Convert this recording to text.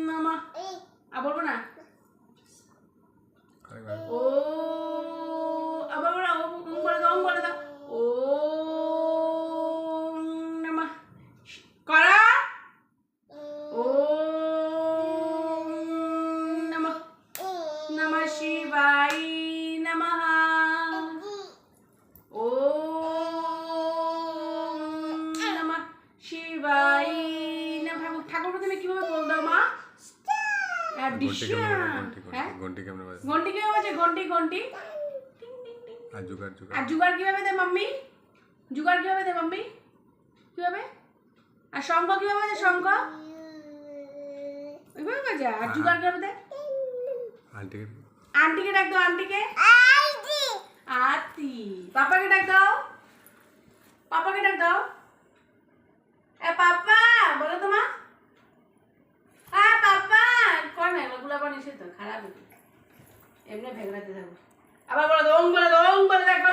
নমঃ বলবো না ও আবার বলো বলে দাও বলে দাও ও নমঃ করা ও নমঃ নমঃ শিবায় নমঃ ও নমঃ শিবায় নমঃ। ঠাকুর প্রথমে কিভাবে বল দাও মা? ঘন্টি কেমন বাজে? ঘন্টি ঘন্টি আর জুগার কিভাবে দেয় মাম্মি? জুগার কিভাবে দেয় মাম্মি? কিভাবে? আর শঙ্খ কিভাবে দেয়? শঙ্খ ওইভাবে বাজে। আর জুগার কিভাবে দেয়? আন্টিকে ডাক দাও। আন্টিকে আতি। পাপাকে ডাক দাও। পাপাকে ডাক দাও। এ পাপা বলো তো মা। পাপা কর না, এগুলো আবার নিষেধ তো, খারাপ এমনি ভেগড়াতে থাকবো। আবার বলো দোং বলে দেখো।